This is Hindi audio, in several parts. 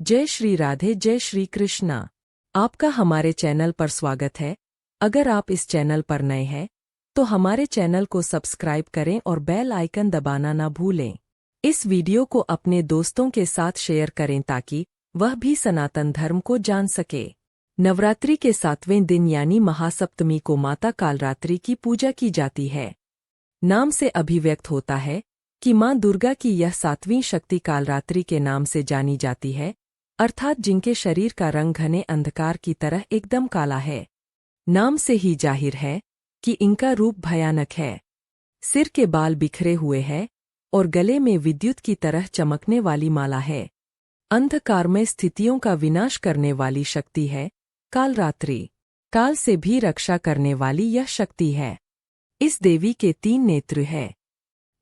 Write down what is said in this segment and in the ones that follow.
जय श्री राधे, जय श्री कृष्णा। आपका हमारे चैनल पर स्वागत है। अगर आप इस चैनल पर नए हैं तो हमारे चैनल को सब्सक्राइब करें और बेल आइकन दबाना ना भूलें। इस वीडियो को अपने दोस्तों के साथ शेयर करें ताकि वह भी सनातन धर्म को जान सके। नवरात्रि के 7वें दिन यानी महासप्तमी को माता कालरात्रि की पूजा की जाती है। नाम से अभिव्यक्त होता है कि मां दुर्गा की यह 7वीं शक्ति कालरात्रि के नाम से जानी जाती है, अर्थात जिनके शरीर का रंग घने अंधकार की तरह एकदम काला है। नाम से ही जाहिर है कि इनका रूप भयानक है। सिर के बाल बिखरे हुए हैं और गले में विद्युत की तरह चमकने वाली माला है। अंधकारमय स्थितियों का विनाश करने वाली शक्ति है कालरात्रि। काल से भी रक्षा करने वाली यह शक्ति है। इस देवी के 3 नेत्र हैं।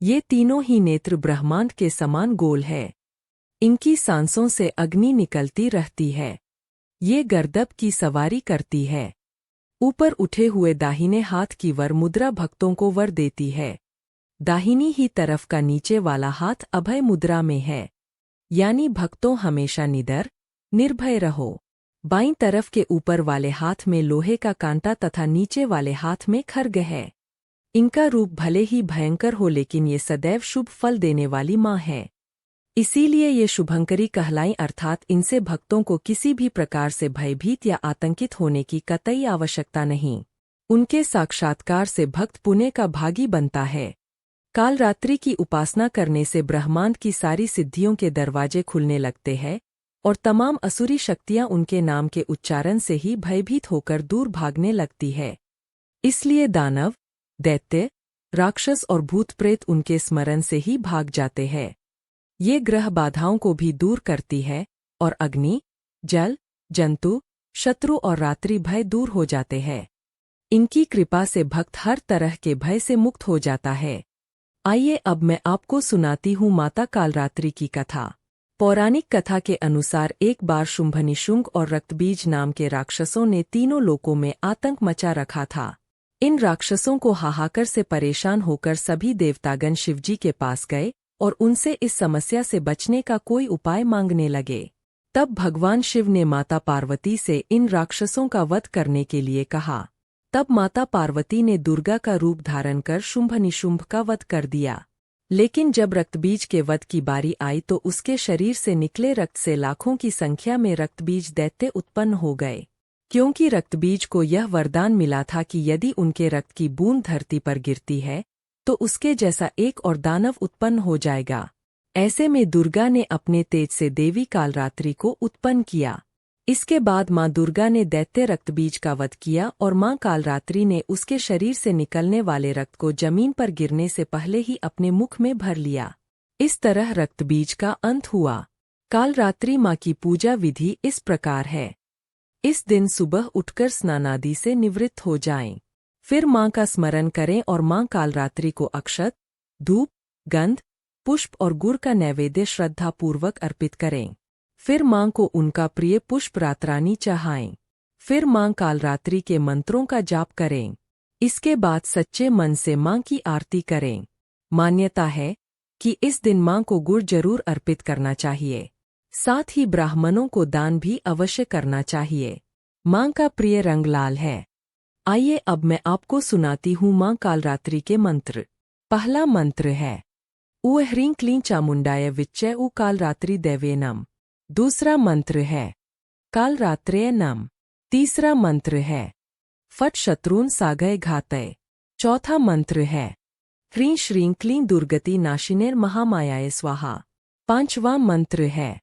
ये तीनों ही नेत्र ब्रह्मांड के समान गोल है। इनकी सांसों से अग्नि निकलती रहती है। ये गर्दभ की सवारी करती है। ऊपर उठे हुए दाहिने हाथ की वर मुद्रा भक्तों को वर देती है। दाहिनी ही तरफ का नीचे वाला हाथ अभय मुद्रा में है, यानी भक्तों हमेशा निडर निर्भय रहो। बाईं तरफ के ऊपर वाले हाथ में लोहे का कांटा तथा नीचे वाले हाथ में खड्ग है। इनका रूप भले ही भयंकर हो लेकिन ये सदैव शुभ फल देने वाली मां है। इसीलिए ये शुभंकरी कहलाई, अर्थात इनसे भक्तों को किसी भी प्रकार से भयभीत या आतंकित होने की कतई आवश्यकता नहीं। उनके साक्षात्कार से भक्त पुण्य का भागी बनता है। कालरात्रि की उपासना करने से ब्रह्मांड की सारी सिद्धियों के दरवाजे खुलने लगते हैं और तमाम असुरी शक्तियां उनके नाम के उच्चारण से ही भयभीत होकर दूर भागने लगती है। इसलिए दानव, दैत्य, राक्षस और भूत प्रेत उनके स्मरण से ही भाग जाते हैं। ये ग्रह बाधाओं को भी दूर करती है और अग्नि, जल, जंतु, शत्रु और रात्रि भय दूर हो जाते हैं। इनकी कृपा से भक्त हर तरह के भय से मुक्त हो जाता है। आइए अब मैं आपको सुनाती हूँ माता कालरात्रि की कथा। पौराणिक कथा के अनुसार एक बार शुंभनिशुंग और रक्तबीज नाम के राक्षसों ने तीनों लोकों में आतंक मचा रखा था। इन राक्षसों को हाहाकार से परेशान होकर सभी देवतागण शिवजी के पास गए और उनसे इस समस्या से बचने का कोई उपाय मांगने लगे। तब भगवान शिव ने माता पार्वती से इन राक्षसों का वध करने के लिए कहा। तब माता पार्वती ने दुर्गा का रूप धारण कर शुंभनिशुंभ का वध कर दिया। लेकिन जब रक्तबीज के वध की बारी आई तो उसके शरीर से निकले रक्त से लाखों की संख्या में रक्तबीज दैत्य उत्पन्न हो गए, क्योंकि रक्तबीज को यह वरदान मिला था कि यदि उनके रक्त की बूंद धरती पर गिरती है तो उसके जैसा एक और दानव उत्पन्न हो जाएगा। ऐसे में दुर्गा ने अपने तेज से देवी कालरात्रि को उत्पन्न किया। इसके बाद मां दुर्गा ने दैत्य रक्तबीज का वध किया और मां कालरात्रि ने उसके शरीर से निकलने वाले रक्त को जमीन पर गिरने से पहले ही अपने मुख में भर लिया। इस तरह रक्तबीज का अंत हुआ। कालरात्रि मां की पूजा विधि इस प्रकार है। इस दिन सुबह उठकर स्नानादि से निवृत्त हो जाएं। फिर मां का स्मरण करें और मां कालरात्रि को अक्षत, धूप, गंध, पुष्प और गुड़ का नैवेद्य श्रद्धापूर्वक अर्पित करें। फिर मां को उनका प्रिय पुष्प रातरानी चढ़ाएं। फिर मां कालरात्रि के मंत्रों का जाप करें। इसके बाद सच्चे मन से मां की आरती करें। मान्यता है कि इस दिन मां को गुड़ जरूर अर्पित करना चाहिए। साथ ही ब्राह्मणों को दान भी अवश्य करना चाहिए। मां का प्रिय रंग लाल है। आइए अब मैं आपको सुनाती हूँ मां कालरात्रि के मंत्र। पहला मंत्र है ऊ ह्रीं क्लीं चामुंडाय विच्चय ऊ कालरात्रि दैवे नम। दूसरा मंत्र है कालरात्रेय नम। तीसरा मंत्र है फट शत्रुन सागय घातय। चौथा मंत्र है ह्रीं श्रीं क्लीं दुर्गति नाशिनेर महामायाय स्वाहा। पांचवा मंत्र है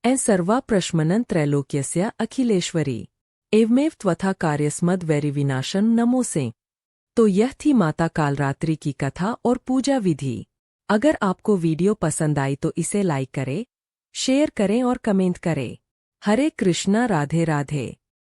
ऐ सर्वा प्रश्मनन त्रैलोक्यस्य अखिलेश्वरी एवमेव त्वथा कार्यस्मद वैरिविनाशन नमोसे। तो यह थी माता कालरात्रि की कथा और पूजा विधि। अगर आपको वीडियो पसंद आई तो इसे लाइक करें, शेयर करें और कमेंट करें। हरे कृष्णा, राधे राधे।